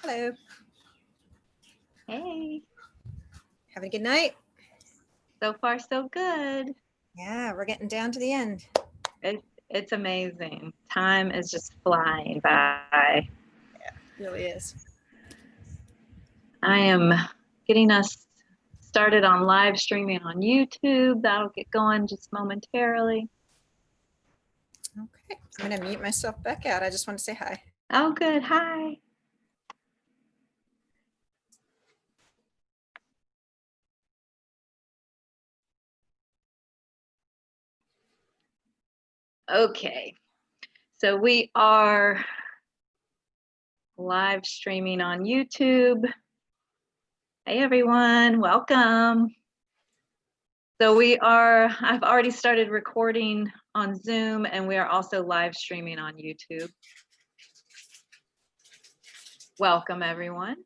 Hello. Hey, Having a good night? so far so good. Yeah, we're getting down to the end. It's amazing. Time is just flying by. It really is. I am getting us started on live streaming on YouTube. That'll get going just momentarily. Okay. I'm going to mute myself back out. I just want to say hi. Oh, good. Hi. Okay. So we are live streaming on YouTube. Hey, everyone. Welcome. So I've already started recording on Zoom, and we are also live streaming on YouTube. Welcome, everyone.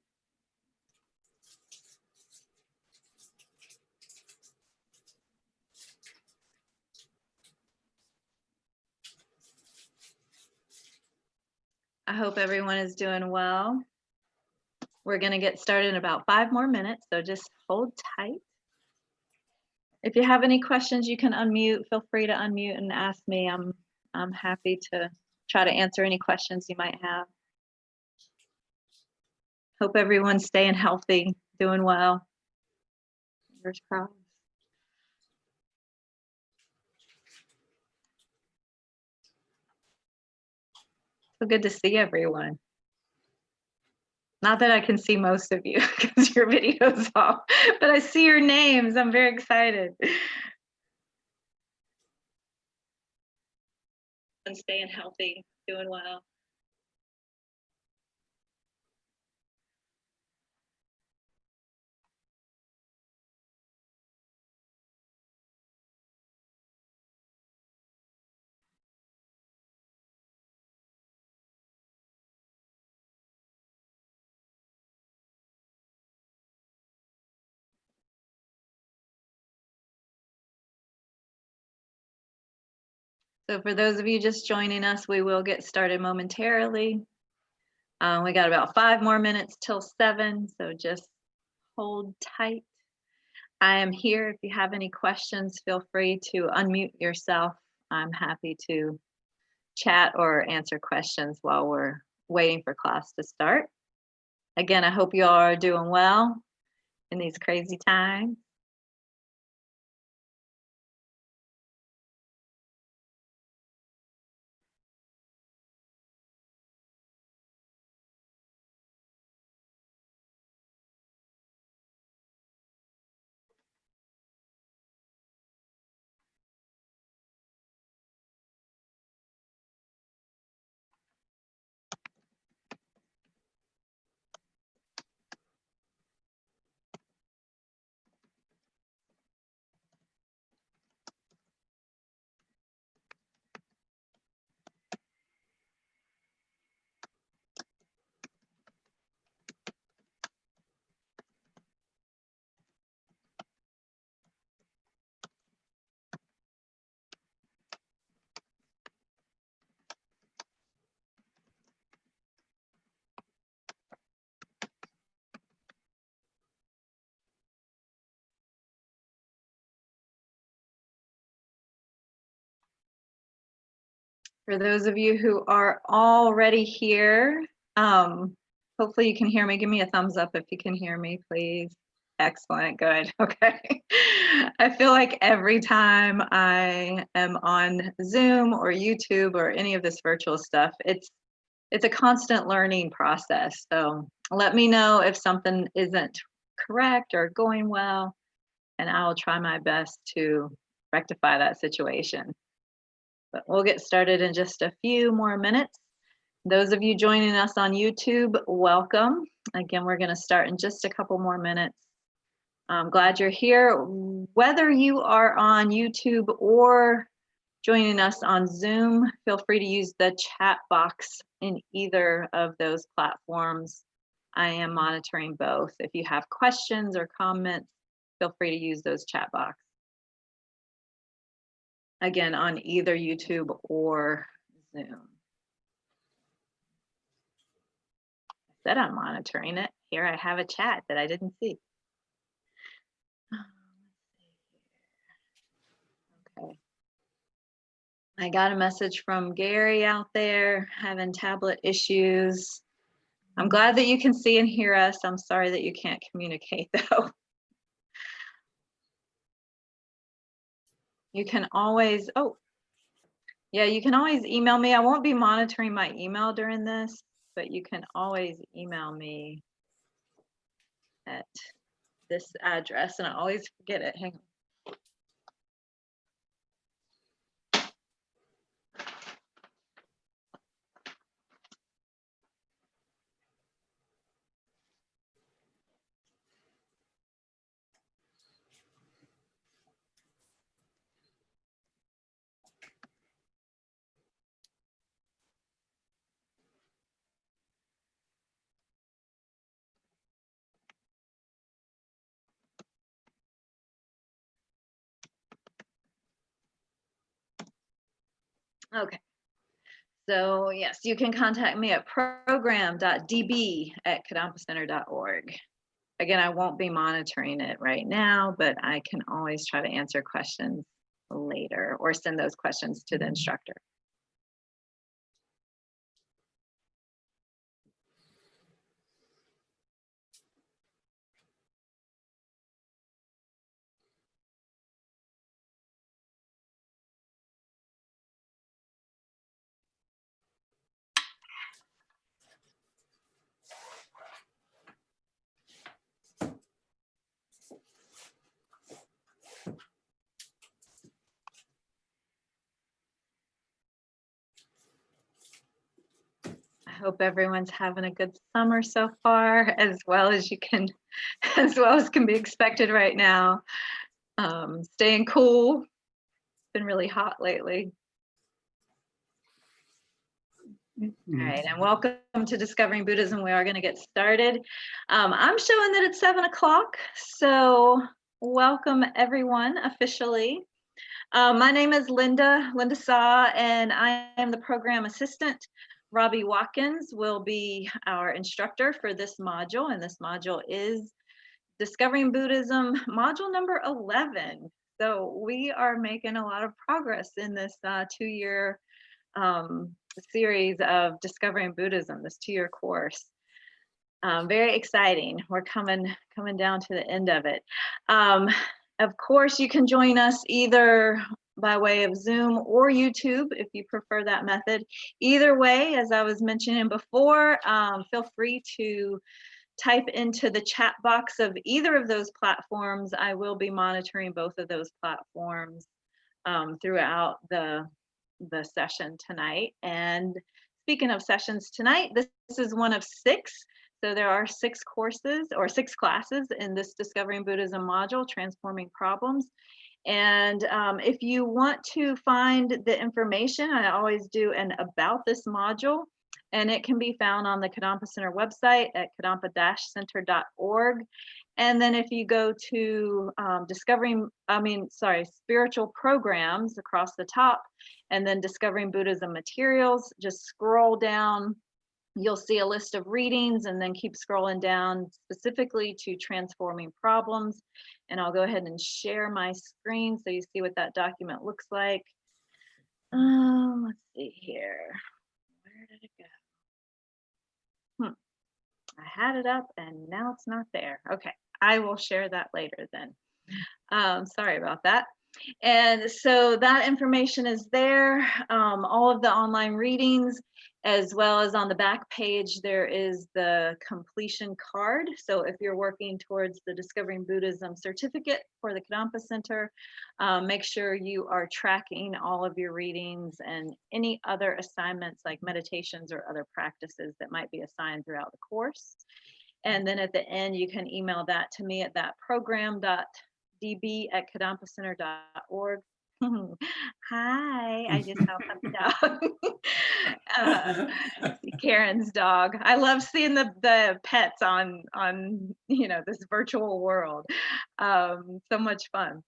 I hope everyone is doing well. We're going to get started in about 5 more minutes, so just hold tight. If you have any questions, you can unmute. Feel free to unmute and ask me. I'm happy to try to answer any questions you might have. Hope everyone's staying healthy, doing well. Fingers crossed. So good to see everyone. Not that I can see most of you because your video's off, but I see your names. I'm very excited. And staying healthy, doing well. So for those of you just joining us, we will get started momentarily. We got about 5 more minutes till 7, so just hold tight. I am here. If you have any questions, feel free to unmute yourself. I'm happy to chat or answer questions while we're waiting for class to start. Again, I hope you all are doing well in these crazy times. For those of you who are already here, hopefully you can hear me. Give me a thumbs up if you can hear me, please. Excellent, good, okay. I feel like every time I am on Zoom or YouTube or any of this virtual stuff, it's a constant learning process. So let me know if something isn't correct or going well, and I'll try my best to rectify that situation. But we'll get started in just a few more minutes. Those of you joining us on YouTube, welcome. Again, we're going to start in just a couple more minutes. I'm glad you're here. Whether you are on YouTube or joining us on Zoom, feel free to use the chat box in either of those platforms. I am monitoring both. If you have questions or comments, feel free to use those chat box. Again, on either YouTube or Zoom. said I'm monitoring it. Here I have a chat that I didn't see. Okay. I got a message from Gary out there having tablet issues. I'm glad that you can see and hear us. I'm sorry that you can't communicate though. You can always, yeah, you can always email me. I won't be monitoring my email during this, but you can always email me at this address, and I always forget it. Hang on. Okay. So yes, you can contact me at program.db@kadampacenter.org. Again, I won't be monitoring it right now, but I can always try to answer questions later or send those questions to the instructor. I hope everyone's having a good summer so far, as well as can be expected right now. Staying cool. It's been really hot lately. All right, and welcome to Discovering Buddhism. We are going to get started. I'm showing that it's 7 o'clock, so welcome everyone officially. My name is Linda Saw, and I am the program assistant. Robbie Watkins will be our instructor for this module, and this module is Discovering Buddhism, module number 11. So we are making a lot of progress in this 2-year series of Discovering Buddhism, this 2-year course. Very exciting. We're coming down to the end of it. Of course, you can join us either by way of Zoom or YouTube if you prefer that method. Either way, as I was mentioning before, feel free to type into the chat box of either of those platforms. I will be monitoring both of those platforms throughout the session tonight. And speaking of sessions tonight, this is one of 6. So there are 6 courses or 6 classes in this Discovering Buddhism module, Transforming Problems. And if you want to find the information, I always do an about this module, and it can be found on the Kadampa Center website at kadampa-center.org. And then if you go to spiritual programs across the top, and then Discovering Buddhism materials, just scroll down. You'll see a list of readings, and then keep scrolling down specifically to Transforming Problems. And I'll go ahead and share my screen so you see what that document looks like. Let's see here. Where did it go? I had it up and now it's not there. Okay, I will share that later then. Sorry about that. And so that information is there, all of the online readings, as well as on the back page, there is the completion card. So if you're working towards the Discovering Buddhism certificate for the Kadampa Center, make sure you are tracking all of your readings and any other assignments like meditations or other practices that might be assigned throughout the course. And then at the end, you can email that to me at that program.db@kadampacenter.org. Hi, I just saw a dog. Karen's dog. I love seeing the pets on this virtual world. So much fun.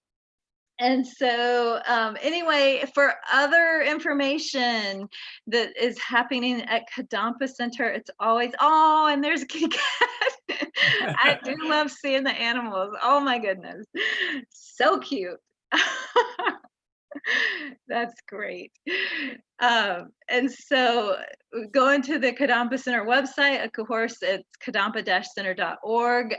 And so, anyway, for other information that is happening at Kadampa Center, it's always, oh, and there's a kitty cat. I do love seeing the animals. Oh my goodness. So cute. That's great. And so going to the Kadampa Center website, of course, it's kadampa-center.org,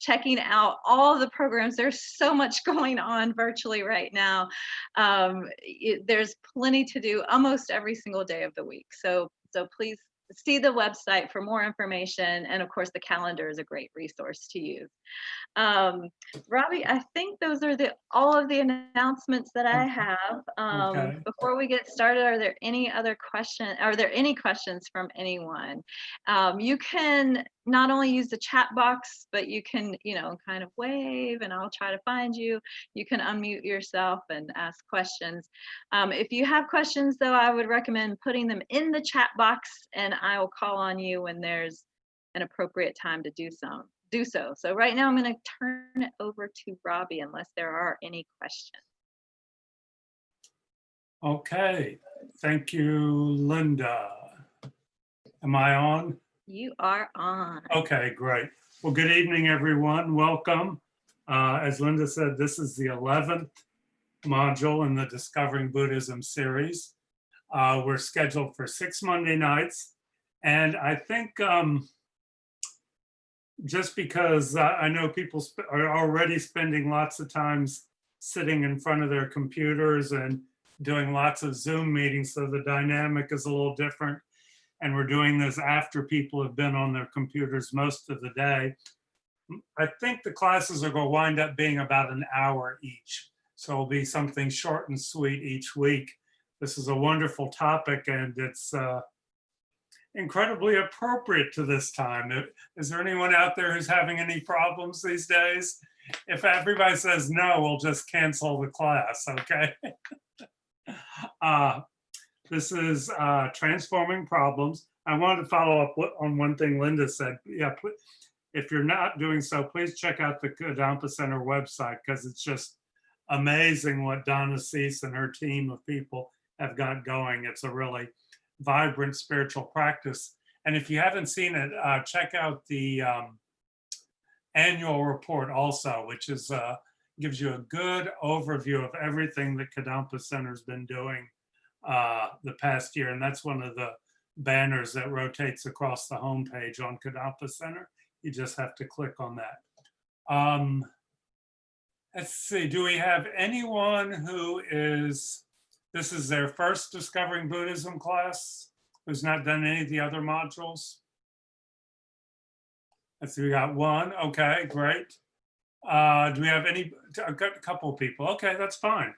checking out all the programs. There's so much going on virtually right now. There's plenty to do almost every single day of the week. So please see the website for more information. And of course, the calendar is a great resource to use. Robbie, I think those are all of the announcements that I have. Okay. Before we get started, are there any other questions? Are there any questions from anyone? You can not only use the chat box, but you can, kind of wave and I'll try to find you. You can unmute yourself and ask questions. If you have questions though, I would recommend putting them in the chat box and I will call on you when there's an appropriate time to do so. So right now I'm going to turn it over to Robbie unless there are any questions. Okay, thank you, Linda. Am I on? You are on. Okay, great. Well, good evening, everyone. Welcome. As Linda said, this is the 11th module in the Discovering Buddhism series. We're scheduled for 6 Monday nights. And I think just because I know people are already spending lots of times sitting in front of their computers and doing lots of Zoom meetings, so the dynamic is a little different. And we're doing this after people have been on their computers most of the day. I think the classes are going to wind up being about an hour each. So it'll be something short and sweet each week. This is a wonderful topic and it's incredibly appropriate to this time. Is there anyone out there who's having any problems these days? If everybody says no, we'll just cancel the class, okay? This is transforming problems. I wanted to follow up on one thing Linda said. Yeah, if you're not doing so, please check out the Kadampa Center website because it's just amazing what Donna Cease and her team of people have got going. It's a really vibrant spiritual practice. And if you haven't seen it, check out the annual report also, which is gives you a good overview of everything that Kadampa Center's been doing the past year. And that's one of the banners that rotates across the homepage on Kadampa Center. You just have to click on that. Let's see, do we have anyone who this is their first Discovering Buddhism class, who's not done any of the other modules? Let's see, we got one. Okay, great. Do we have a couple of people? Okay, that's fine.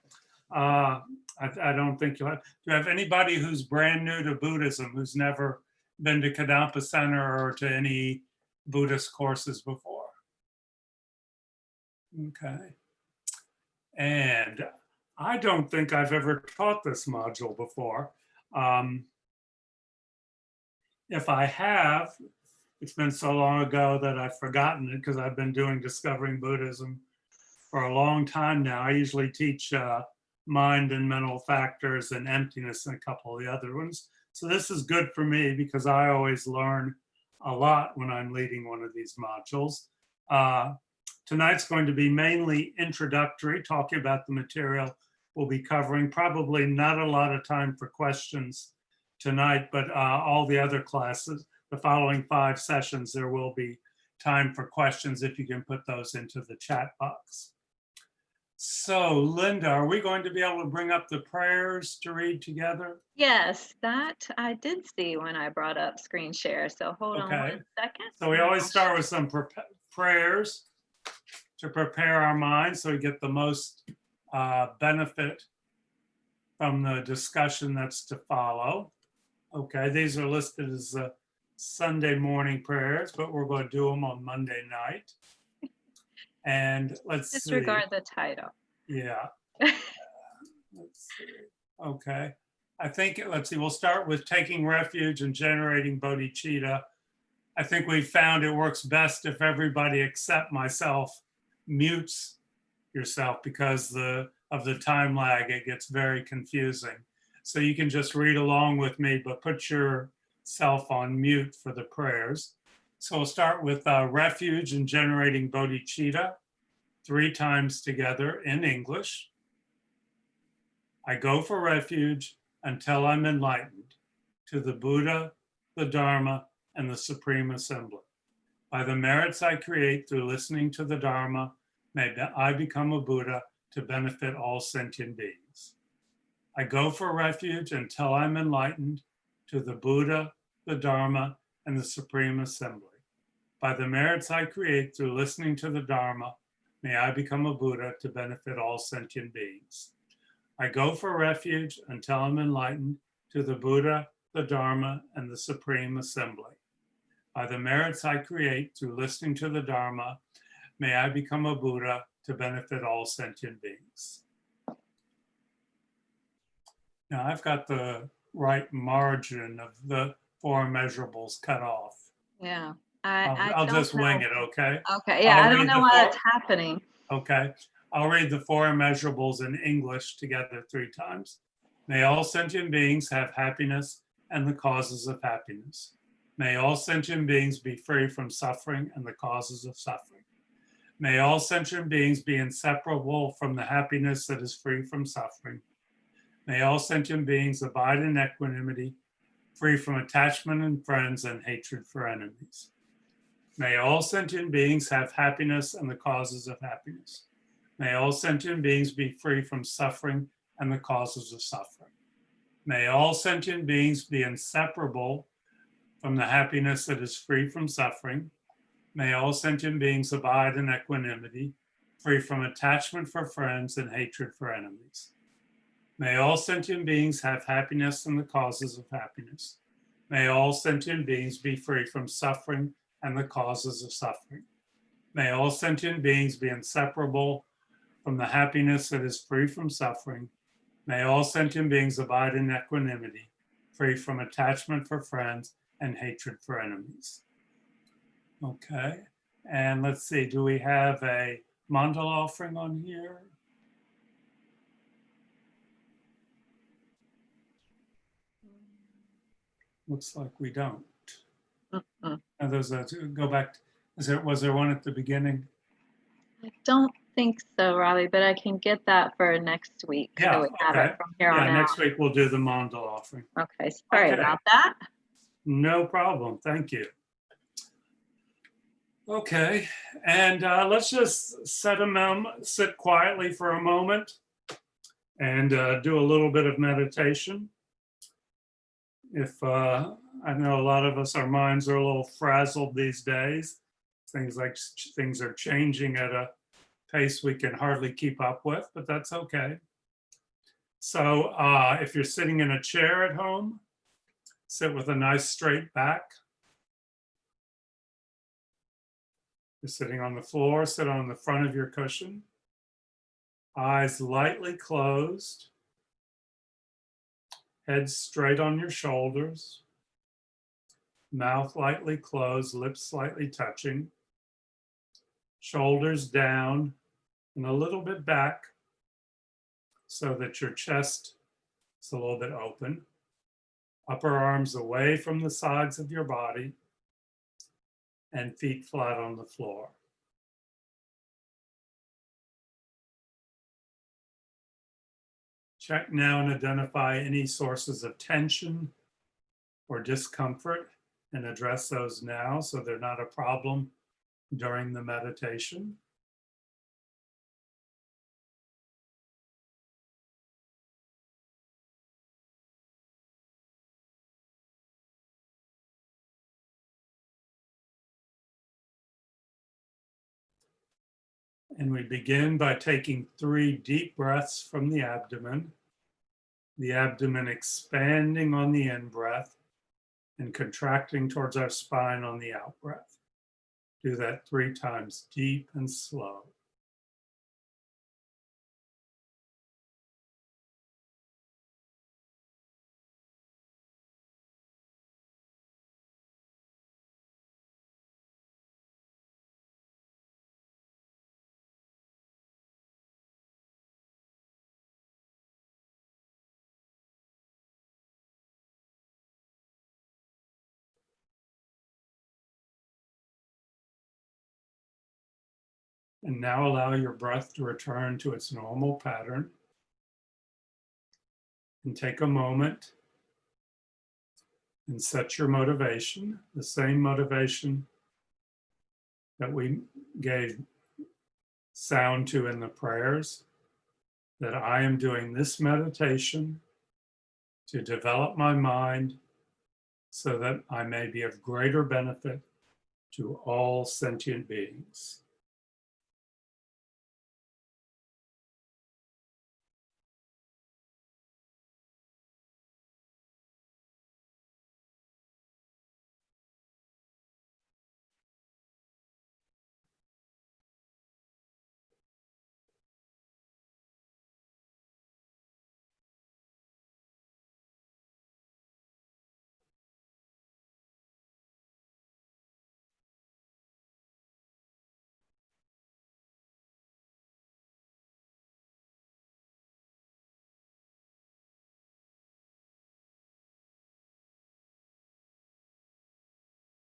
I don't think you'll have. Do you have anybody who's brand new to Buddhism, who's never been to Kadampa Center or to any Buddhist courses before? Okay. And I don't think I've ever taught this module before. If I have, it's been so long ago that I've forgotten it because I've been doing Discovering Buddhism for a long time now. I usually teach mind and mental factors and emptiness and a couple of the other ones. So this is good for me because I always learn a lot when I'm leading one of these modules. Tonight's going to be mainly introductory, talking about the material we'll be covering. Probably not a lot of time for questions tonight, but all the other classes, the following 5 sessions, there will be time for questions if you can put those into the chat box. So Linda, are we going to be able to bring up the prayers to read together? Yes, that I did see when I brought up screen share. So hold on 1 second. So we always start with some prayers to prepare our minds so we get the most benefit from the discussion that's to follow. Okay, these are listed as Sunday morning prayers, but we're going to do them on Monday night. And let's disregard the title. Yeah. Let's see. Okay. I think, let's see, we'll start with taking refuge and generating bodhicitta. I think we found it works best if everybody except myself mutes yourself because of the time lag. It gets very confusing. So you can just read along with me, but put yourself on mute for the prayers. So we'll start with refuge and generating bodhicitta 3 times together in English. I go for refuge until I'm enlightened to the Buddha, the Dharma, and the Supreme Assembly. By the merits I create through listening to the Dharma, may I become a Buddha to benefit all sentient beings. I go for refuge until I'm enlightened to the Buddha, the Dharma, and the Supreme Assembly. By the merits I create through listening to the Dharma, may I become a Buddha to benefit all sentient beings. I go for refuge until I'm enlightened to the Buddha, the Dharma, and the Supreme Assembly. By the merits I create through listening to the Dharma, may I become a Buddha to benefit all sentient beings. Now I've got the right margin of the 4 immeasurables cut off. Yeah. I'll don't just wing know. it, okay? Okay, yeah, I'll I don't read know the why 4 that's happening. Okay, I'll read the 4 immeasurables in English together 3 times. May all sentient beings have happiness and the causes of happiness. May all sentient beings be free from suffering and the causes of suffering. May all sentient beings be inseparable from the happiness that is free from suffering. May all sentient beings abide in equanimity, free from attachment and friends and hatred for enemies. May all sentient beings have happiness and the causes of happiness. May all sentient beings be free from suffering and the causes of suffering. May all sentient beings be inseparable from the happiness that is free from suffering. May all sentient beings abide in equanimity, free from attachment for friends and hatred for enemies. May all sentient beings have happiness and the causes of happiness. May all sentient beings be free from suffering and the causes of suffering. May all sentient beings be inseparable from the happiness that is free from suffering. May all sentient beings abide in equanimity, free from attachment for friends and hatred for enemies. Okay, and let's see, do we have a mandala offering on here? Looks like we don't. Mm-mm. And there's a, go back, was there one at the beginning? I don't think so, Robbie, but I can get that for next week. Yeah, So we have okay. it from here on Yeah, out. next week we'll do the mandala offering. Okay, sorry Okay. about that. No problem, thank you. Okay, and let's just sit quietly for a moment and do a little bit of meditation. If I know a lot of us, our minds are a little frazzled these days. Things are changing at a pace we can hardly keep up with, but that's okay. So if you're sitting in a chair at home, sit with a nice straight back. You're sitting on the floor, sit on the front of your cushion. Eyes lightly closed. Head straight on your shoulders. Mouth lightly closed, lips slightly touching. Shoulders down and a little bit back so that your chest is a little bit open. Upper arms away from the sides of your body and feet flat on the floor. Check now and identify any sources of tension or discomfort and address those now so they're not a problem during the meditation. And we begin by taking 3 deep breaths from the abdomen expanding on the in breath and contracting towards our spine on the out breath. Do that 3 times, deep and slow. And now allow your breath to return to its normal pattern. And take a moment and set your motivation, the same motivation that we gave sound to in the prayers, that I am doing this meditation to develop my mind so that I may be of greater benefit to all sentient beings.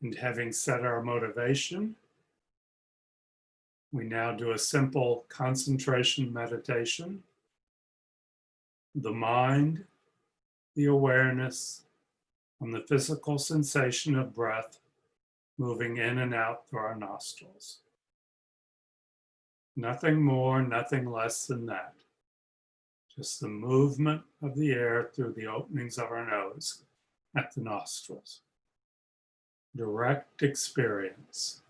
And having set our motivation, we now do a simple concentration meditation. The mind, the awareness on the physical sensation of breath moving in and out through our nostrils. Nothing more, nothing less than that. Just the movement of the air through the openings of our nose at the nostrils. Direct experience.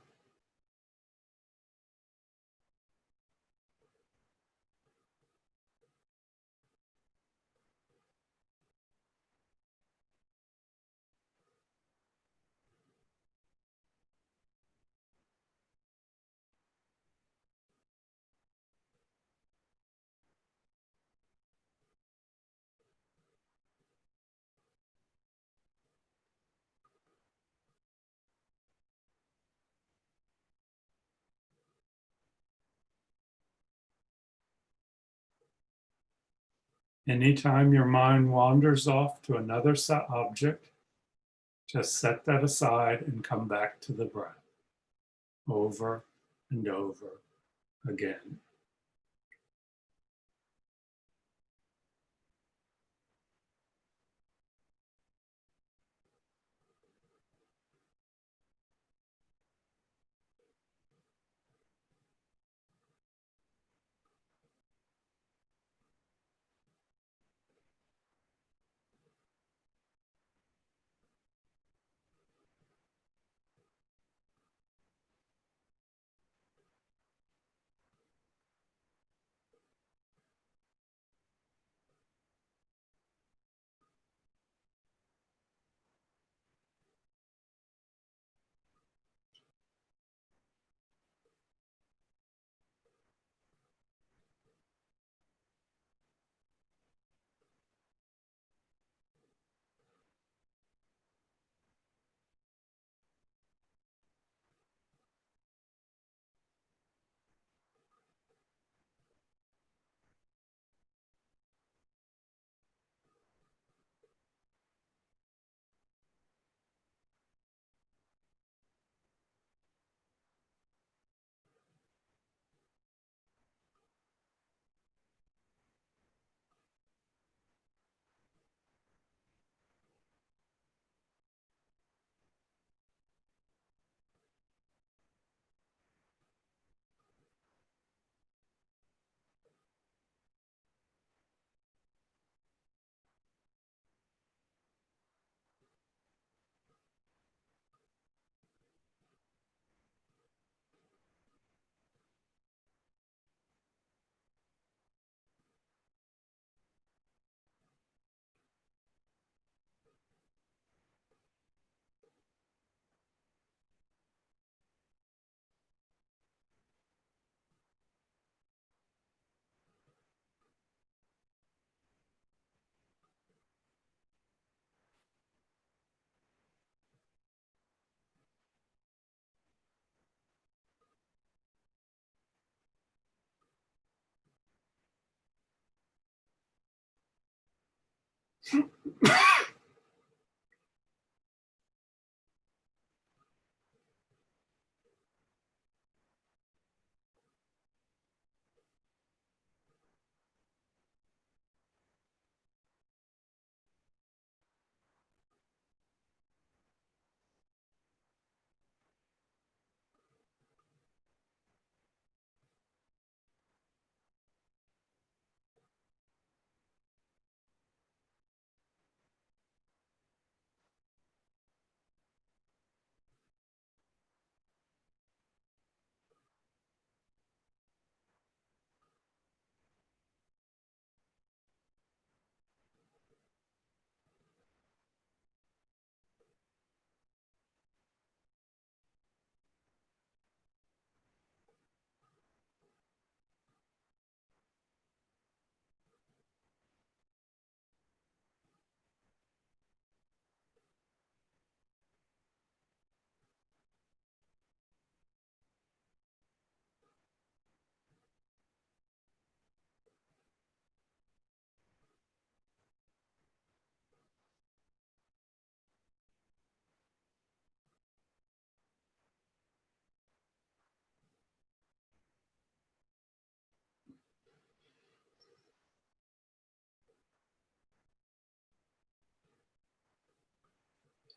Anytime your mind wanders off to another object, just set that aside and come back to the breath over and over again.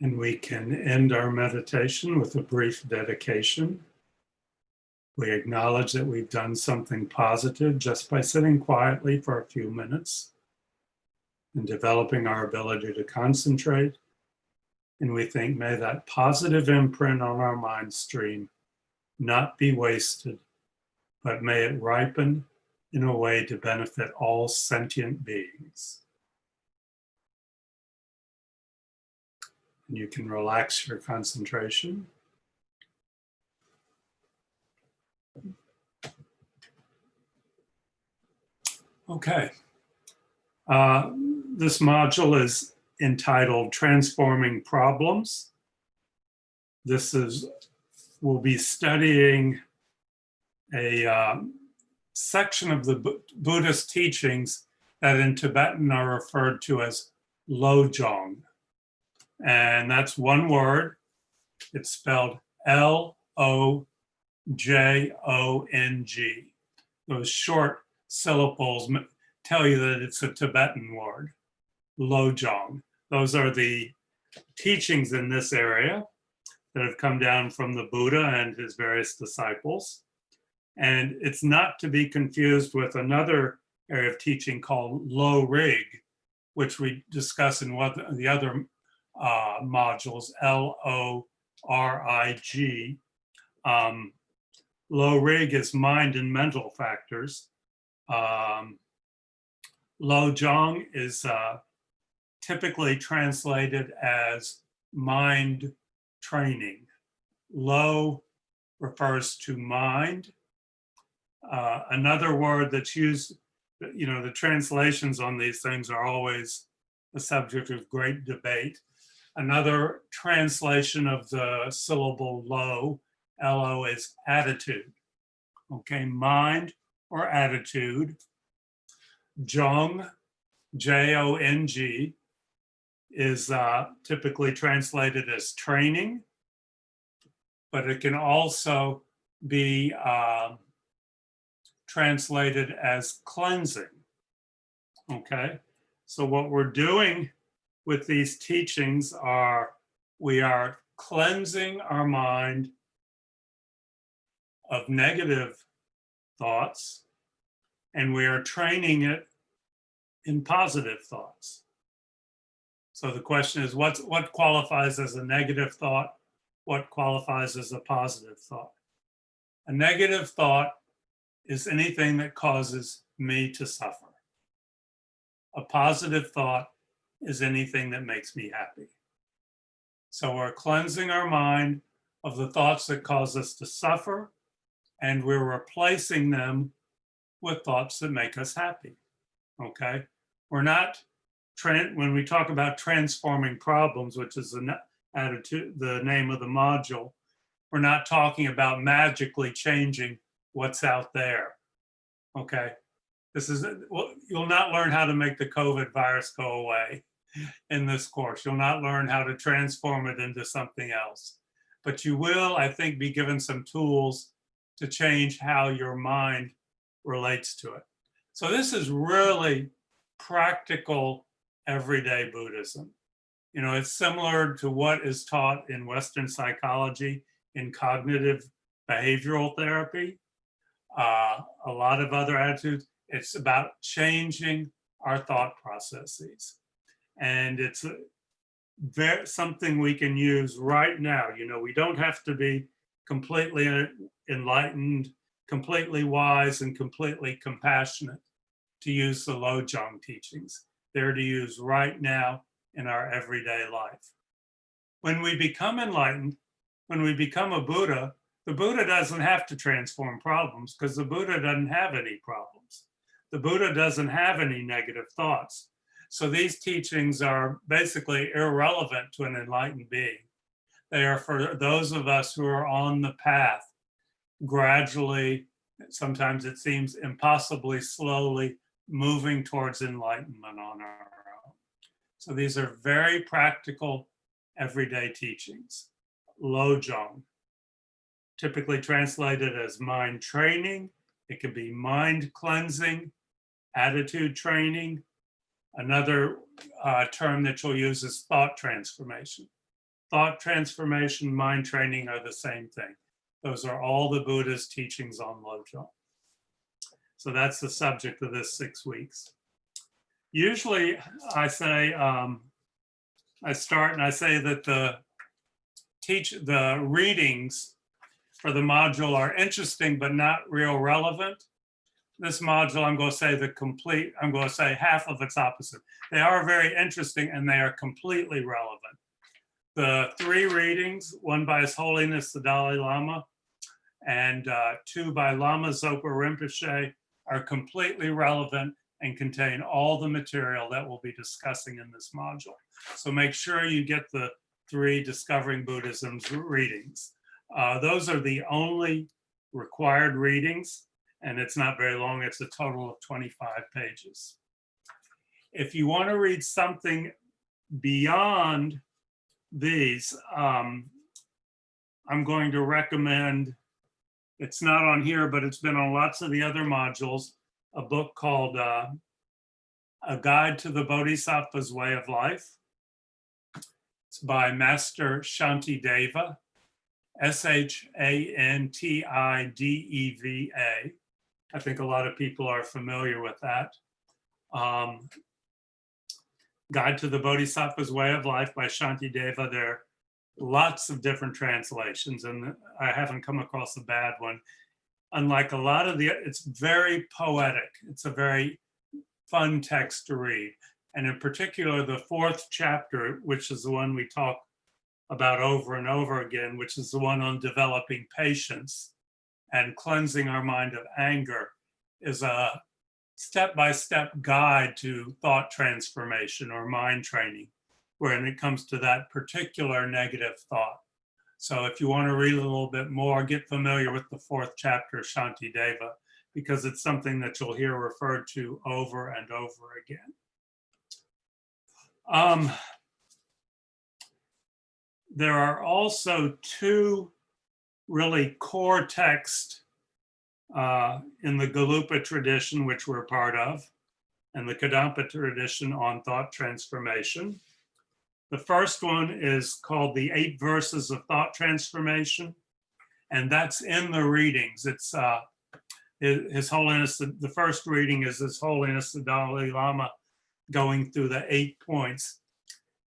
And we can end our meditation with a brief dedication. We acknowledge that we've done something positive just by sitting quietly for a few minutes and developing our ability to concentrate. And we think, may that positive imprint on our mind stream not be wasted, but may it ripen in a way to benefit all sentient beings. And you can relax your concentration. Okay. This module is entitled Transforming Problems. We'll be studying a section of the Buddhist teachings that in Tibetan are referred to as Lojong. And that's one word. It's spelled L-O-J-O-N-G. Those short syllables tell you that it's a Tibetan word, Lojong. Those are the teachings in this area that have come down from the Buddha and his various disciples. And it's not to be confused with another area of teaching called Lo-Rig, which we discuss in one of the other modules, L-O-R-I-G. Lo-Rig is mind and mental factors. Lojong is typically translated as mind training. Lo refers to mind. Another word that's used, the translations on these things are always the subject of great debate. Another translation of the syllable lo, L-O, is attitude. Okay, mind or attitude. Jong, J-O-N-G, is typically translated as training, but it can also be translated as cleansing. Okay, so what we're doing with these teachings we are cleansing our mind of negative thoughts, and we are training it in positive thoughts. So the question is, what qualifies as a negative thought? What qualifies as a positive thought? A negative thought is anything that causes me to suffer. A positive thought is anything that makes me happy. So we're cleansing our mind of the thoughts that cause us to suffer, and we're replacing them with thoughts that make us happy. Okay? We're not, when we talk about transforming problems, which is the name of the module, we're not talking about magically changing what's out there. Okay? You'll not learn how to make the COVID virus go away in this course. You'll not learn how to transform it into something else. But you will, I think, be given some tools to change how your mind relates to it. So this is really practical, everyday Buddhism. It's similar to what is taught in Western psychology, in cognitive behavioral therapy, a lot of other attitudes. It's about changing our thought processes. And it's something we can use right now. We don't have to be completely enlightened, completely wise, and completely compassionate to use the Lojong teachings. They're to use right now in our everyday life. When we become enlightened, when we become a Buddha, the Buddha doesn't have to transform problems because the Buddha doesn't have any problems. The Buddha doesn't have any negative thoughts. So these teachings are basically irrelevant to an enlightened being. They are for those of us who are on the path, gradually, sometimes it seems impossibly slowly, moving towards enlightenment on our own. So these are very practical, everyday teachings. Lojong, typically translated as mind training. It can be mind cleansing, attitude training. Another term that you'll use is thought transformation. thought transformation, mind training are the same thing. Those are all the Buddha's teachings on Lojong. So that's the subject of this 6 weeks. Usually I say, I start and I say that the readings for the module are interesting, but not real relevant. This module, I'm going to say half of its opposite. They are very interesting and they are completely relevant. The 3 readings, one by His Holiness the Dalai Lama and 2 by Lama Zopa Rinpoche, are completely relevant and contain all the material that we'll be discussing in this module. So make sure you get the 3 Discovering Buddhism's readings. Those are the only required readings, and it's not very long. It's a total of 25 pages. If you want to read something beyond these, I'm going to recommend, it's not on here, but it's been on lots of the other modules, a book called A Guide to the Bodhisattva's Way of Life. It's by Master Shantideva, Shantideva. I think a lot of people are familiar with that. Guide to the Bodhisattva's Way of Life by Shantideva. There are lots of different translations, and I haven't come across a bad one. Unlike a lot of it's very poetic. It's a very fun text to read. And in particular, the 4th chapter, which is the one we talk about over and over again, which is the one on developing patience and cleansing our mind of anger, is a step-by-step guide to thought transformation or mind training, when it comes to that particular negative thought. So if you want to read a little bit more, get familiar with the 4th chapter of Shantideva, because it's something that you'll hear referred to over and over again. There are also 2 really core texts in the Galupa tradition, which we're part of, and the Kadampa tradition on thought transformation. The first one is called the 8 Verses of Thought Transformation, and that's in the readings. It's His Holiness, the first reading is His Holiness the Dalai Lama going through the 8 points.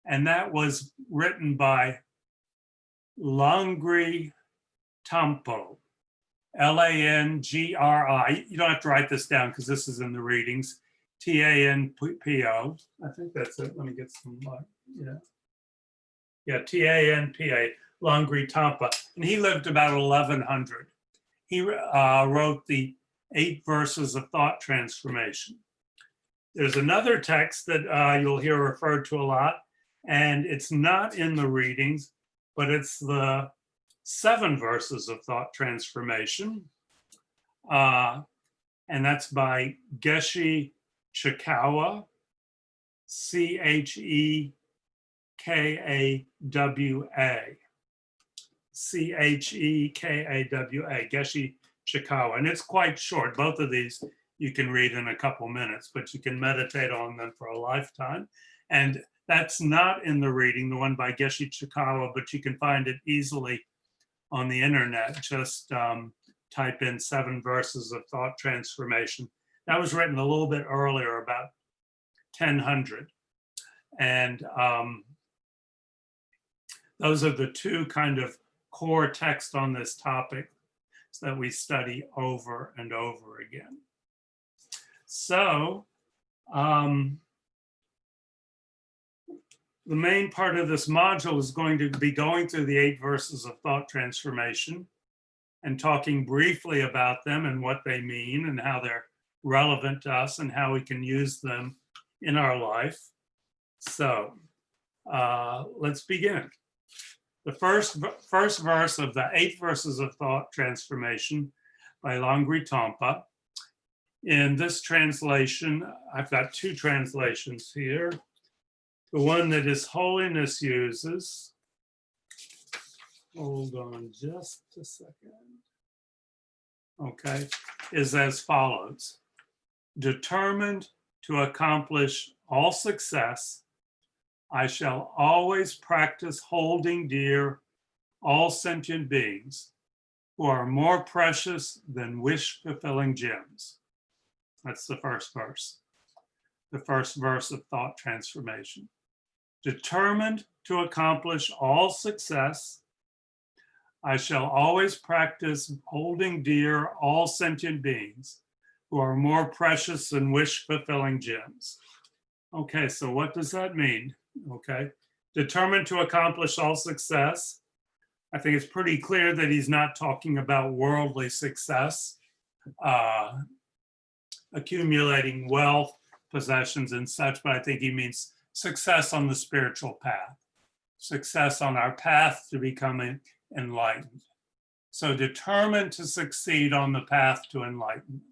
And that was written by Langri Tampo, Langri. You don't have to write this down because this is in the readings. Tanpo. I think that's it. Let me get some, Tanpa, Langri Tampa. And he lived about 1100. He wrote the 8 Verses of Thought Transformation. There's another text that you'll hear referred to a lot, and it's not in the readings, but it's the 7 Verses of Thought Transformation. And that's by Geshe Chikawa, Chekawa. Chekawa, Geshe Chikawa. And it's quite short. Both of these you can read in a couple minutes, but you can meditate on them for a lifetime. And that's not in the reading, the one by Geshe Chikawa, but you can find it easily on the internet. Just type in 7 Verses of Thought Transformation. That was written a little bit earlier, about 1000. And those are the 2 kind of core texts on this topic that we study over and over again. So the main part of this module is going to be going through the 8 Verses of Thought Transformation and talking briefly about them and what they mean and how they're relevant to us and how we can use them in our life. So let's begin. The first verse of the 8 Verses of Thought Transformation by Langri Tampa. In this translation, I've got 2 translations here. The one that His Holiness uses, hold on just a second, okay, is as follows. Determined to accomplish all success I shall always practice holding dear all sentient beings who are more precious than wish-fulfilling gems. That's the first verse. The first verse of thought transformation. Determined to accomplish all success, I shall always practice holding dear all sentient beings who are more precious than wish-fulfilling gems. Okay, so what does that mean? Okay, determined to accomplish all success. I think it's pretty clear that he's not talking about worldly success, accumulating wealth, possessions and such, but I think he means success on the spiritual path, success on our path to becoming enlightened. So determined to succeed on the path to enlightenment.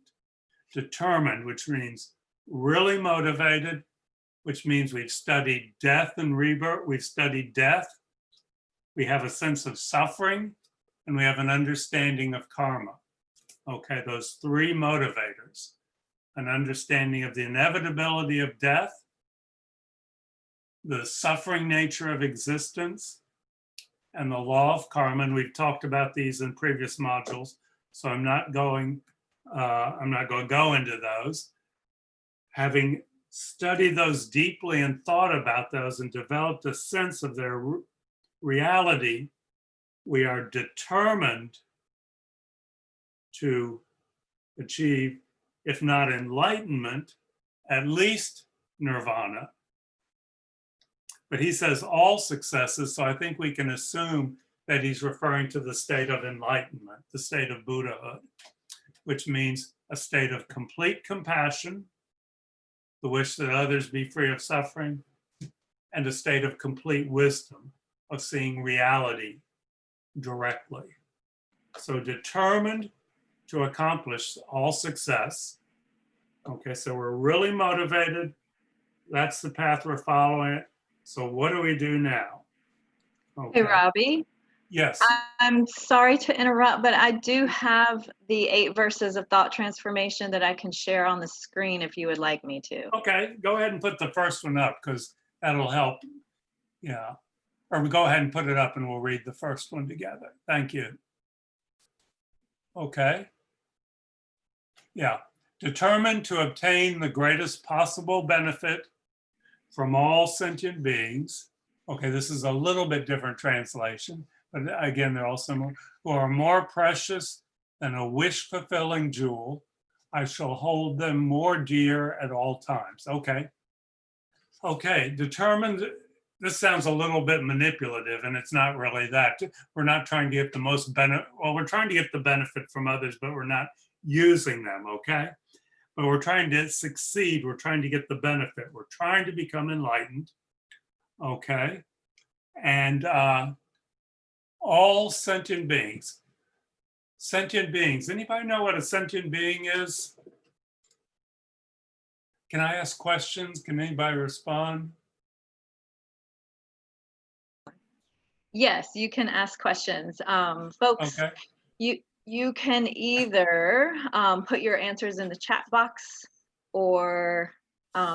Determined, which means really motivated, which means we've studied death and rebirth. We've studied death. We have a sense of suffering, and we have an understanding of karma. Okay, those three motivators. An understanding of the inevitability of death, the suffering nature of existence, and the law of karma. And we've talked about these in previous modules, so I'm not going to go into those. Having studied those deeply and thought about those and developed a sense of their reality, we are determined to achieve, if not enlightenment, at least nirvana. But he says all successes, so I think we can assume that he's referring to the state of enlightenment, the state of Buddhahood, which means a state of complete compassion, the wish that others be free of suffering, and a state of complete wisdom, of seeing reality directly. So determined to accomplish all success. Okay, so we're really motivated. That's the path we're following. So what do we do now? Okay. Hey, Robbie. Yes. I'm sorry to interrupt, but I do have the 8 verses of thought transformation that I can share on the screen if you would like me to. Okay, go ahead and put the first one up because that'll help. Yeah. Or we go ahead and put it up and we'll read the first one together. Thank you. Okay. Yeah. Determined to obtain the greatest possible benefit from all sentient beings. Okay, this is a little bit different translation, but again, they're all similar. Who are more precious than a wish-fulfilling jewel. I shall hold them more dear at all times. Okay. Okay, determined. This sounds a little bit manipulative, and it's not really that. We're not trying to get the most benefit. Well, we're trying to get the benefit from others, but we're not using them, okay? But we're trying to succeed. We're trying to get the benefit. We're trying to become enlightened, okay? And all sentient beings. Sentient beings. Anybody know what a sentient being is? Can I ask questions? Can anybody respond? Yes, you can ask questions. Folks, Okay. you can either put your answers in the chat box or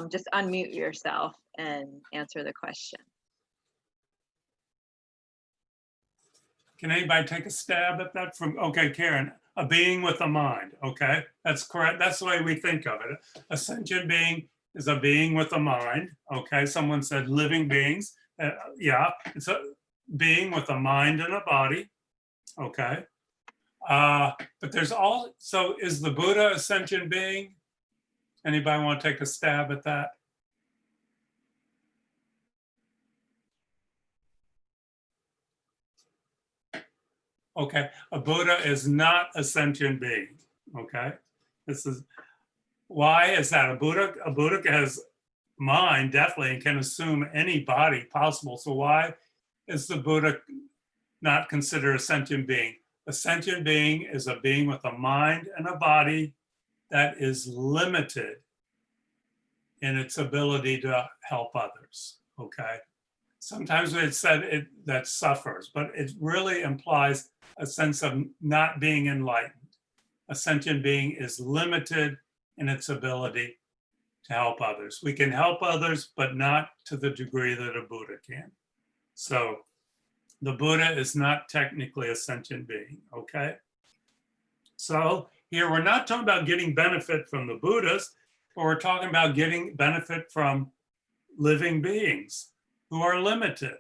just unmute yourself and answer the question. Can anybody take a stab at that from, okay, Karen, a being with a mind, okay? That's correct, that's the way we think of it. A sentient being is a being with a mind, okay? Someone said living beings, yeah, it's a being with a mind and a body, okay? But there's all, so is the Buddha a sentient being? Anybody want to take a stab at that? Okay, a Buddha is not a sentient being, okay? This is, why is that? A Buddha has mind, definitely, and can assume any body possible. So why is the Buddha not considered a sentient being? A sentient being is a being with a mind and a body that is limited in its ability to help others, okay? Sometimes it's said that suffers, but it really implies a sense of not being enlightened. A sentient being is limited in its ability to help others. We can help others, but not to the degree that a Buddha can. So the Buddha is not technically a sentient being, okay? So here we're not talking about getting benefit from the Buddhas, but we're talking about getting benefit from living beings who are limited,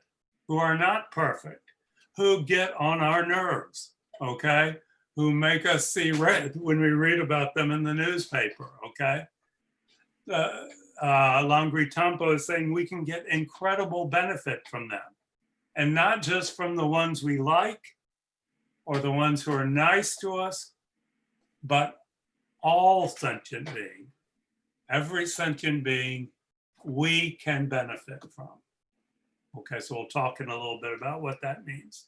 who are not perfect, who get on our nerves, okay? Who make us see red when we read about them in the newspaper, okay? Langri Tampo is saying we can get incredible benefit from them. And not just from the ones we like or the ones who are nice to us, but all sentient being, every sentient being we can benefit from. Okay, so we'll talk in a little bit about what that means.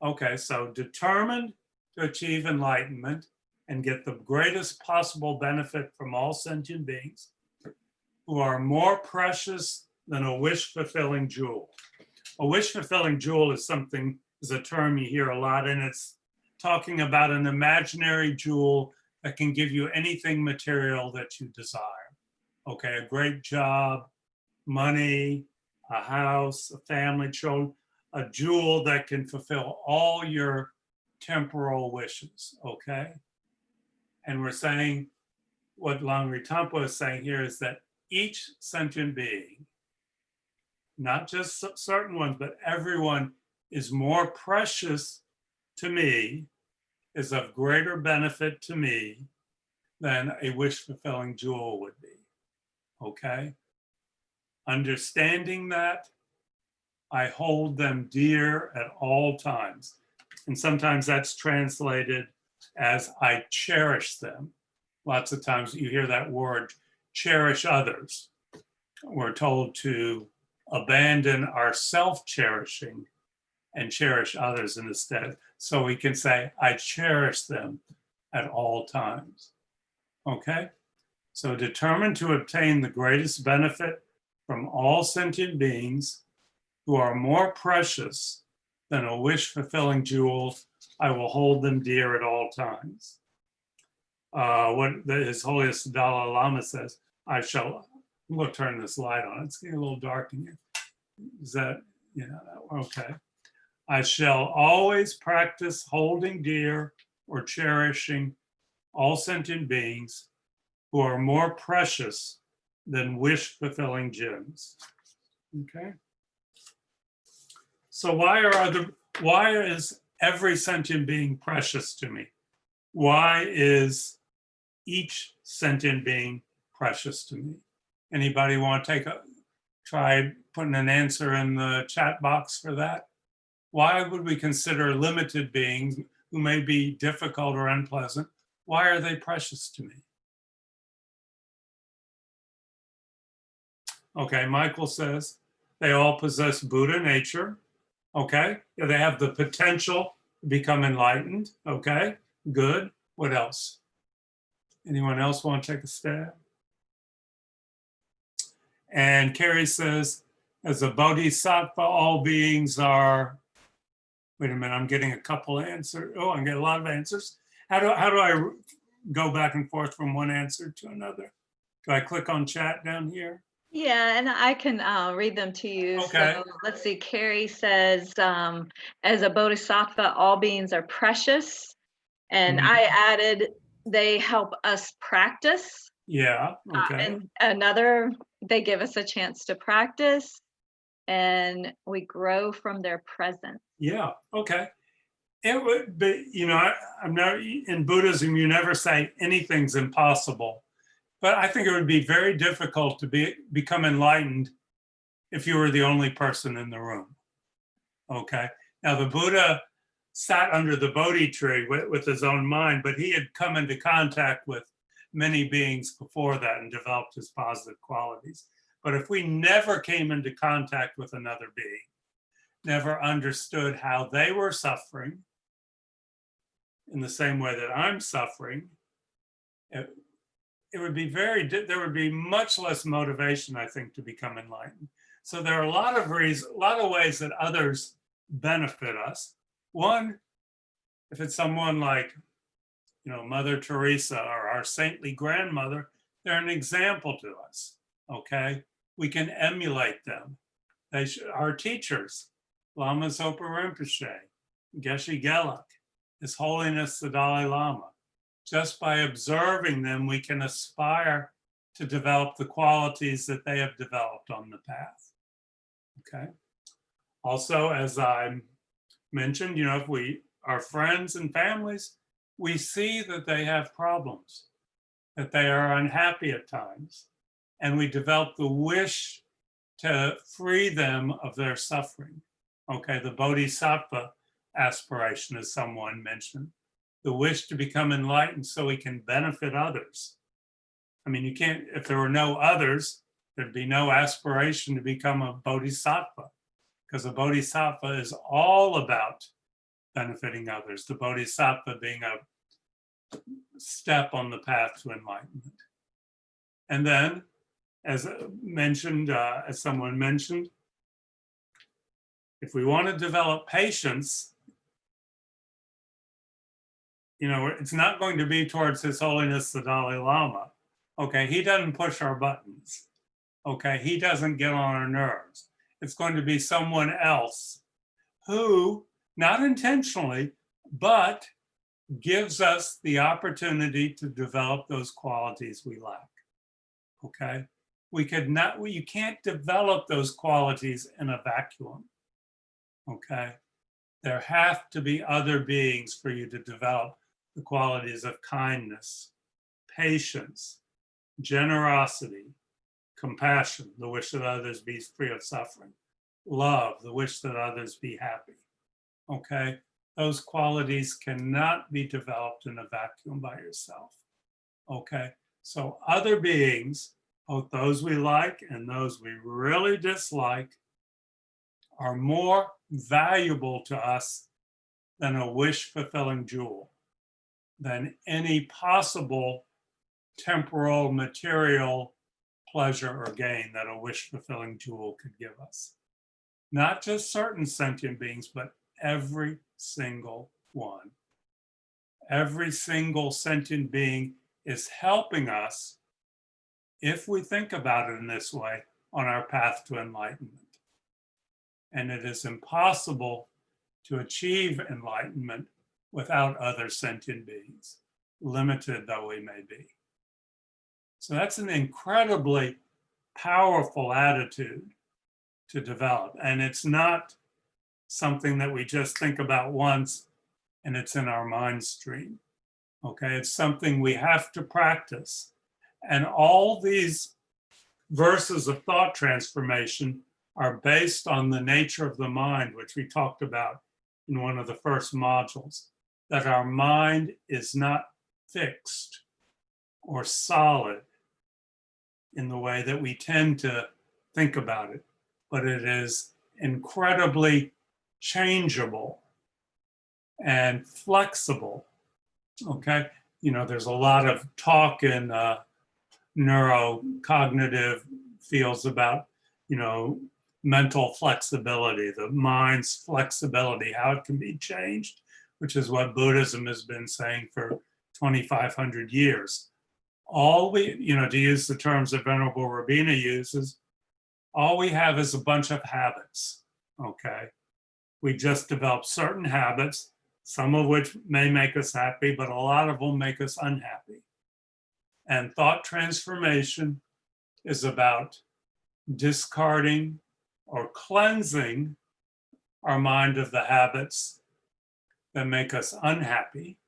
Okay, so determined to achieve enlightenment and get the greatest possible benefit from all sentient beings who are more precious than a wish-fulfilling jewel. A wish-fulfilling jewel is a term you hear a lot, and it's talking about an imaginary jewel that can give you anything material that you desire. Okay, a great job, money, a house, a family, children, a jewel that can fulfill all your temporal wishes, okay? And we're saying, what Langri Tampo is saying here is that each sentient being, not just certain ones, but everyone is more precious to me, is of greater benefit to me than a wish-fulfilling jewel would be, okay? Understanding that, I hold them dear at all times. And sometimes that's translated as I cherish them. Lots of times you hear that word, cherish others. We're told to abandon our self-cherishing and cherish others instead. So we can say, I cherish them at all times. Okay? So determined to obtain the greatest benefit from all sentient beings who are more precious than a wish-fulfilling jewel, I will hold them dear at all times. His Holiness Dalai Lama says, I'm going to turn this light on. It's getting a little dark in here. Is that, okay. I shall always practice holding dear or cherishing all sentient beings who are more precious than wish-fulfilling gems. Okay. So why is every sentient being precious to me? Why is each sentient being precious to me? Anybody want to try putting an answer in the chat box for that? Why would we consider limited beings who may be difficult or unpleasant? Why are they precious to me? Okay, Michael says they all possess Buddha nature. Okay, they have the potential to become enlightened. Okay, good. What else? Anyone else want to take a stab? And Carrie says, as a bodhisattva, all beings are, wait a minute, I'm getting a couple answers. Oh, I'm getting a lot of answers. How do I go back and forth from one answer to another? Do I click on chat down here? Yeah, and I can read them to you. Okay. So let's see. Carrie says, as a bodhisattva, all beings are precious. And Mhm. I added, they help us practice. Yeah, okay. And another, they give us a chance to practice and we grow from their presence. Yeah, okay. It would be, I'm not, in Buddhism, you never say anything's impossible. But I think it would be very difficult to become enlightened if you were the only person in the room. Okay. Now the Buddha sat under the Bodhi tree with his own mind, but he had come into contact with many beings before that and developed his positive qualities. But if we never came into contact with another being, never understood how they were suffering in the same way that I'm suffering, it would be there would be much less motivation, I think, to become enlightened. So there are a lot of ways that others benefit us. One, if it's someone like, Mother Teresa or our saintly grandmother, They're an example to us, okay? We can emulate them. Our teachers, Lama Zopa Rinpoche, Geshe Geluk, His Holiness the Dalai Lama. Just by observing them, we can aspire to develop the qualities that they have developed on the path, okay? Also, as I mentioned, if we are friends and families, we see that they have problems, that they are unhappy at times, and we develop the wish to free them of their suffering. Okay, the bodhisattva aspiration, as someone mentioned, the wish to become enlightened so we can benefit others. I mean, you can't, if there were no others, there'd be no aspiration to become a bodhisattva, because a bodhisattva is all about benefiting others, the bodhisattva being a step on the path to enlightenment. And then, as mentioned, as someone mentioned, if we want to develop patience, it's not going to be towards His Holiness the Dalai Lama. Okay, he doesn't push our buttons. Okay, he doesn't get on our nerves. It's going to be someone else who, not intentionally, but gives us the opportunity to develop those qualities we lack. Okay, you can't develop those qualities in a vacuum. Okay, there have to be other beings for you to develop the qualities of kindness, patience, generosity, compassion, the wish that others be free of suffering, love, the wish that others be happy. Okay, those qualities cannot be developed in a vacuum by yourself. Okay, so other beings, both those we like and those we really dislike, are more valuable to us than a wish-fulfilling jewel, than any possible temporal, material pleasure or gain that a wish-fulfilling jewel could give us. Not just certain sentient beings, but every single one. Every single sentient being is helping us, if we think about it in this way, on our path to enlightenment. And it is impossible to achieve enlightenment without other sentient beings, limited though we may be. So that's an incredibly powerful attitude to develop. And it's not something that we just think about once and it's in our mind stream. Okay, it's something we have to practice. And all these verses of thought transformation are based on the nature of the mind, which we talked about in one of the first modules, that our mind is not fixed or solid in the way that we tend to think about it, but it is incredibly changeable and flexible. Okay, there's a lot of talk in neurocognitive fields about, mental flexibility, the mind's flexibility, how it can be changed, which is what Buddhism has been saying for 2,500 years. All we, to use the terms that Venerable Rabina uses, all we have is a bunch of habits, okay? We just develop certain habits, some of which may make us happy, but a lot of them make us unhappy. And thought transformation is about discarding or cleansing our mind of the habits that make us unhappy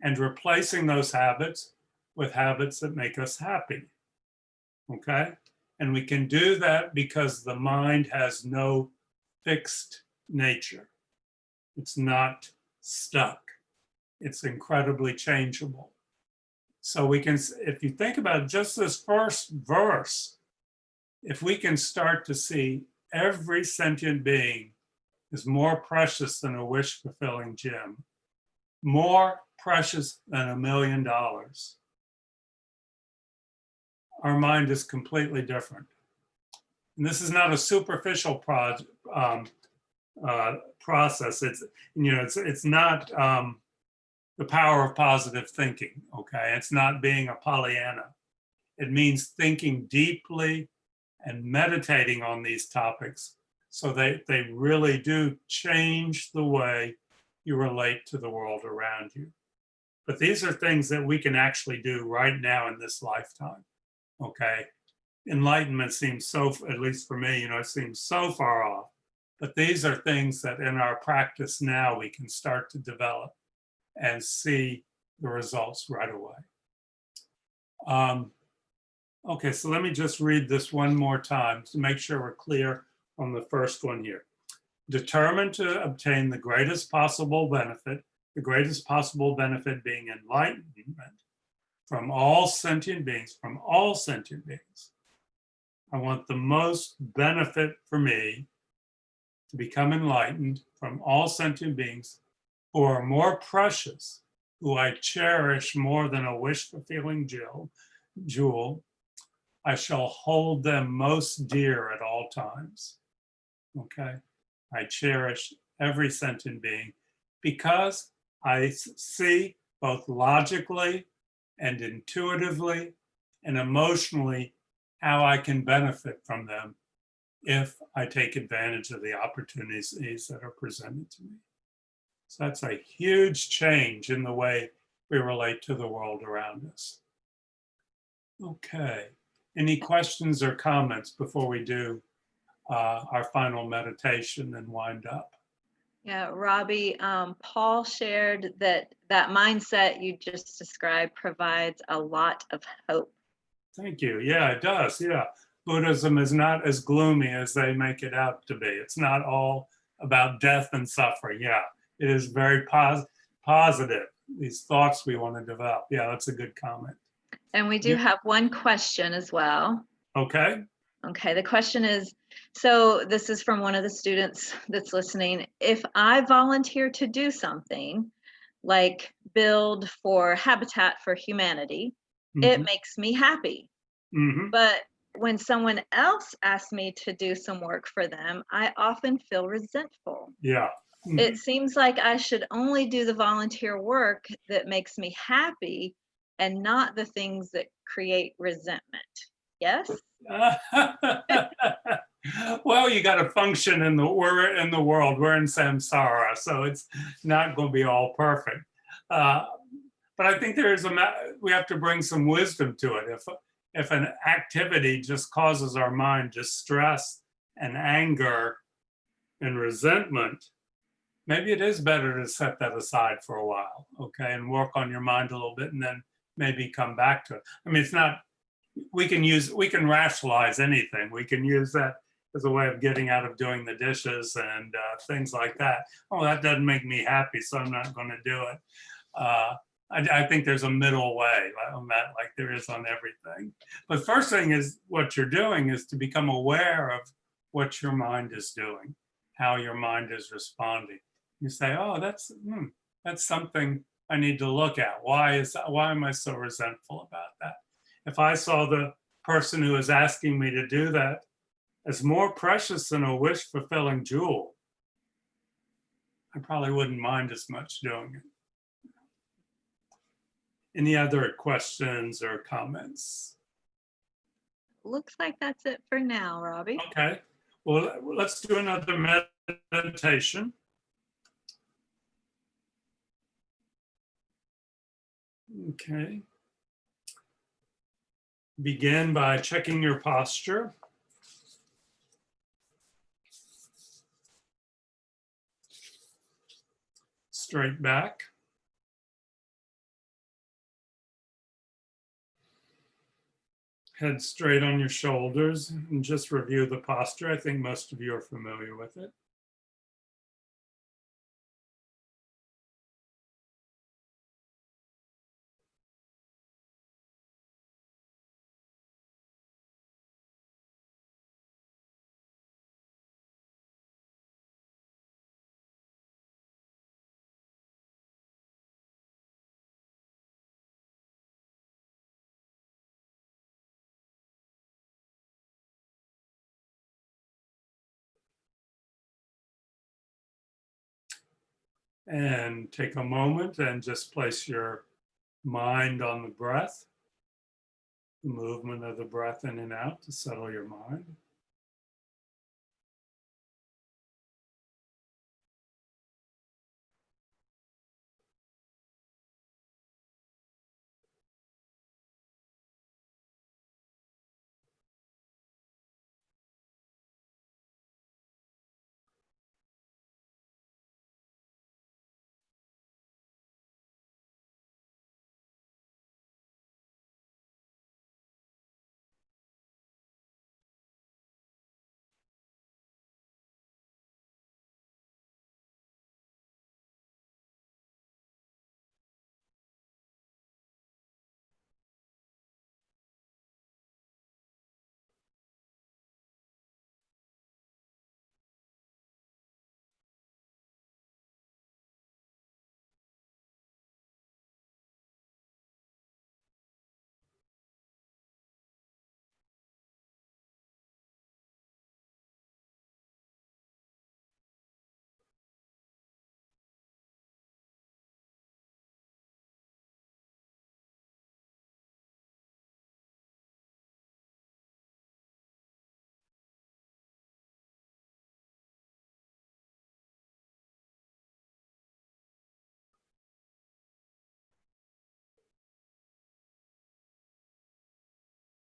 and replacing those habits with habits that make us happy, okay? And we can do that because the mind has no fixed nature. It's not stuck. It's incredibly changeable. So we can, if you think about just this first verse, if we can start to see every sentient being is more precious than a wish-fulfilling gem, more precious than $1 million, our mind is completely different. And this is not a superficial process. It's not the power of positive thinking, okay? It's not being a Pollyanna. It means thinking deeply and meditating on these topics so they really do change the way you relate to the world around you. But these are things that we can actually do right now in this lifetime, okay? Enlightenment seems so, at least for me, it seems so far off. But these are things that in our practice now we can start to develop and see the results right away. Okay, so let me just read this one more time to make sure we're clear on the first one here. Determined to obtain the greatest possible benefit being enlightenment from all sentient beings, I want the most benefit for me to become enlightened from all sentient beings who are more precious, who I cherish more than a wish-fulfilling jewel. I shall hold them most dear at all times. Okay, I cherish every sentient being because I see both logically and intuitively and emotionally how I can benefit from them if I take advantage of the opportunities that are presented to me. So that's a huge change in the way we relate to the world around us. Okay, any questions or comments before we do our final meditation and wind up? Yeah, Robbie, Paul shared that mindset you just described provides a lot of hope. Thank you. Yeah, it does. Yeah. Buddhism is not as gloomy as they make it out to be. It's not all about death and suffering. Yeah, it is very positive. These thoughts we want to develop. Yeah, that's a good comment. And we do have one question as well. Okay. Okay, the question is, so this is from one of the students that's listening. If I volunteer to do something like build for Habitat for Humanity, it makes me happy. But when someone else asks me to do some work for them, I often feel resentful. Yeah. It seems like I should only do the volunteer work that makes me happy and not the things that create resentment. Yes? Well, you got to function we're in the world. We're in samsara, so it's not going to be all perfect. But I think we have to bring some wisdom to it. If an activity just causes our mind distress and anger and resentment, maybe it is better to set that aside for a while, okay, and work on your mind a little bit, and then maybe come back to it. I mean, it's not. We can rationalize anything. We can use that as a way of getting out of doing the dishes and things like that. Oh, that doesn't make me happy, so I'm not going to do it. I think there's a middle way on that, like there is on everything. But first thing is what you're doing is to become aware of what your mind is doing, how your mind is responding. You say, oh, that's something I need to look at. Why am I so resentful about that? If I saw the person who is asking me to do that as more precious than a wish-fulfilling jewel, I probably wouldn't mind as much doing it. Any other questions or comments? Looks like that's it for now, Robbie. Okay, well, let's do another meditation. Okay. Begin by checking your posture. Straight back. Head straight on your shoulders, and just review the posture. I think most of you are familiar with it. And take a moment and just place your mind on the breath. the movement of the breath in and out to settle your mind.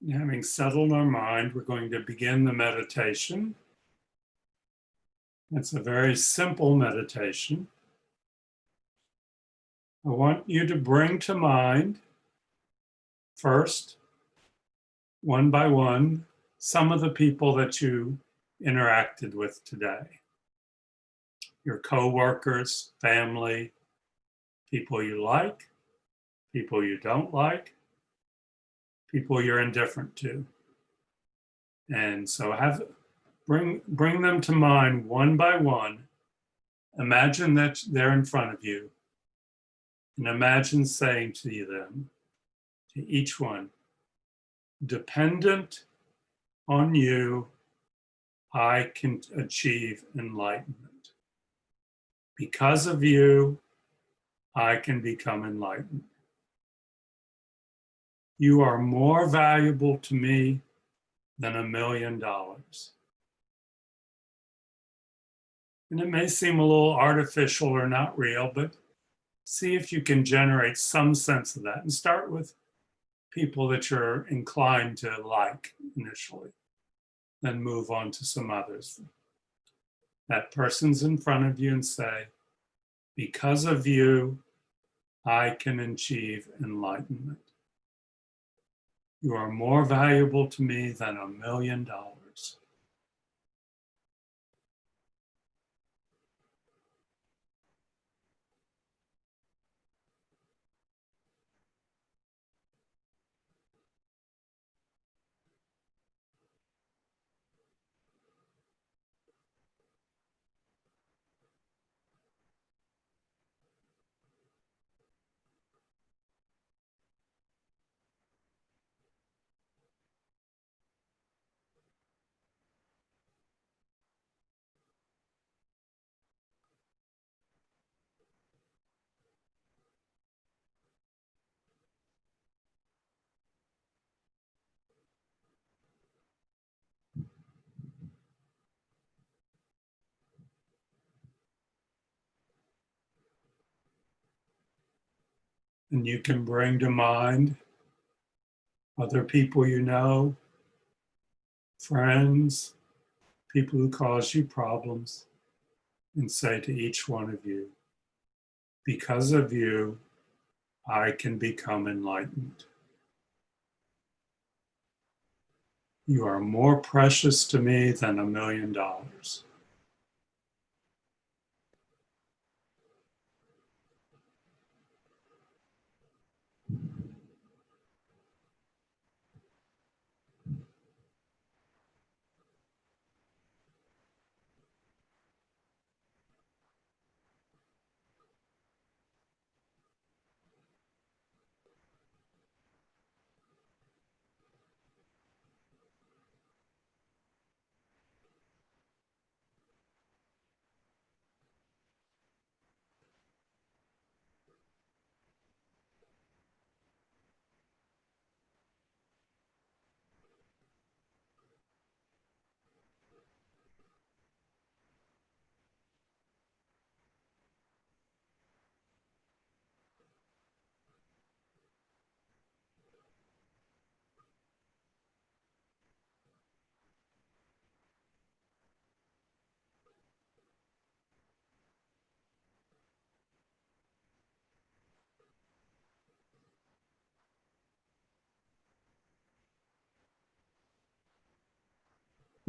And having settled our mind, we're going to begin the meditation. It's a very simple meditation. I want you to bring to mind first, one by one, some of the people that you interacted with today. Your coworkers, family, people you like, people you don't like, people you're indifferent to. And so bring them to mind one by one. Imagine that they're in front of you. And imagine saying to them, to each one, dependent on you, I can achieve enlightenment. Because of you, I can become enlightened. You are more valuable to me than $1 million. And it may seem a little artificial or not real, but see if you can generate some sense of that and start with people that you're inclined to like initially, then move on to some others. That person's in front of you and say, because of you, I can achieve enlightenment. You are more valuable to me than $1 million. And you can bring to mind other people you know, friends, people who cause you problems, and say to each one of you, because of you, I can become enlightened. You are more precious to me than $1 million.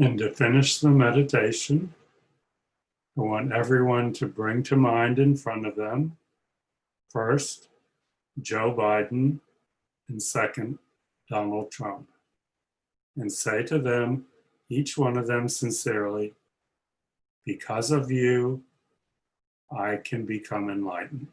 And to finish the meditation, I want everyone to bring to mind in front of them, first, Joe Biden, and second, Donald Trump. And say to them, each one of them sincerely, because of you, I can become enlightened.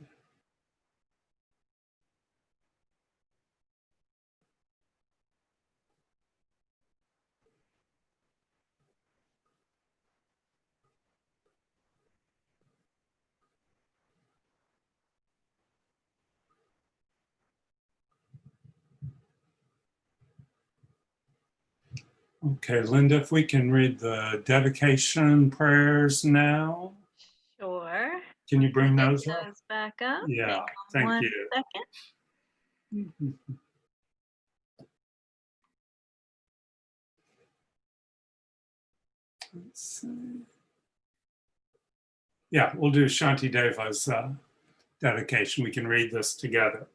Okay, Linda, if we can read the dedication prayers now. Sure. Can you bring Get those up? those back up. Yeah, Hang thank on one you. second. Let's see. Yeah, we'll do Shanti Deva's dedication. We can read this together.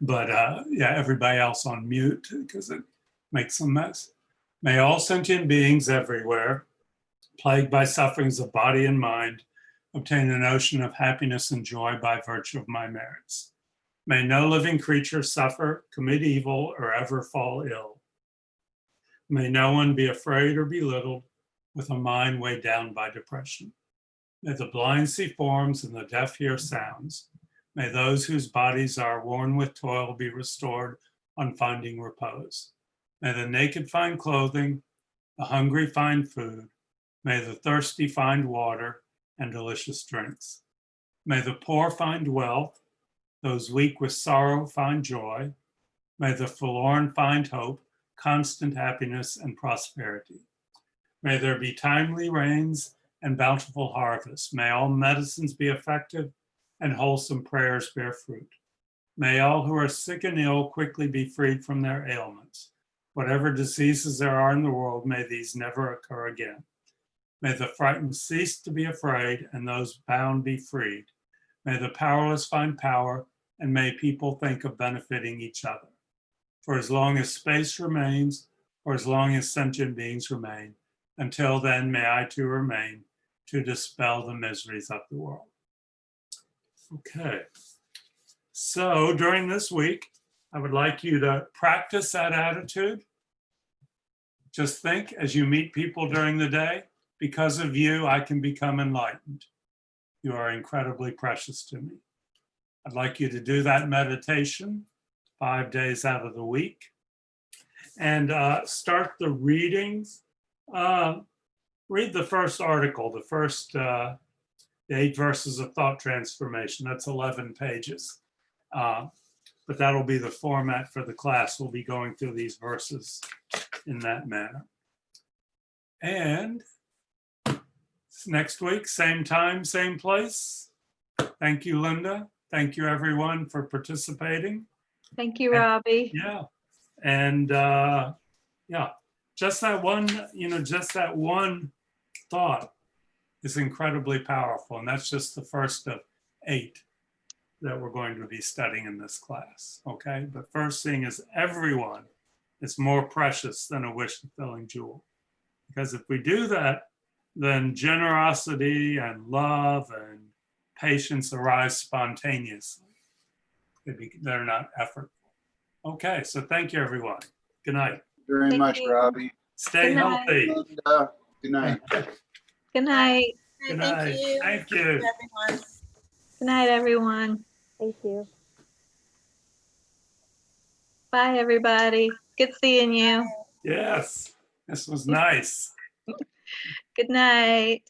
But yeah, everybody else on mute because it makes a mess. May all sentient beings everywhere, plagued by sufferings of body and mind, obtain an ocean of happiness and joy by virtue of my merits. May no living creature suffer, commit evil, or ever fall ill. May no one be afraid or belittled with a mind weighed down by depression. May the blind see forms and the deaf hear sounds. May those whose bodies are worn with toil be restored on finding repose. May the naked find clothing, the hungry find food. May the thirsty find water and delicious drinks. May the poor find wealth, those weak with sorrow find joy. May the forlorn find hope, constant happiness and prosperity. May there be timely rains and bountiful harvests. May all medicines be effective and wholesome prayers bear fruit. May all who are sick and ill quickly be freed from their ailments. Whatever diseases there are in the world, may these never occur again. May the frightened cease to be afraid and those bound be freed. May the powerless find power and may people think of benefiting each other. For as long as space remains, or as long as sentient beings remain, until then may I too remain to dispel the miseries of the world. Okay, so during this week, I would like you to practice that attitude. Just think as you meet people during the day, because of you, I can become enlightened. You are incredibly precious to me. I'd like you to do that meditation 5 days out of the week and start the readings. Read the first article, the first 8 verses of thought transformation. That's 11 pages. But that'll be the format for the class. We'll be going through these verses in that manner. And next week, same time, same place. Thank you, Linda. Thank you, everyone, for participating. Thank you, Robbie. Yeah. And yeah, just that one, just that one thought is incredibly powerful. And that's just the first of 8 that we're going to be studying in this class. Okay. But first thing is everyone is more precious than a wish-fulfilling jewel. Because if we do that, then generosity and love and patience arise spontaneously. They're not effortful. Okay, so thank you, everyone. Good night. Very Thank much, you. Robbie. Stay Good night. healthy. Good night. Good night. Good Thank night. you. Thank you. Everyone. Good night, everyone. Thank you. Bye, everybody. Good seeing you. Yes, this was nice. Good night.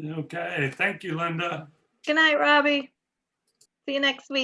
Okay, thank you, Linda. Good night, Robbie. See you next week.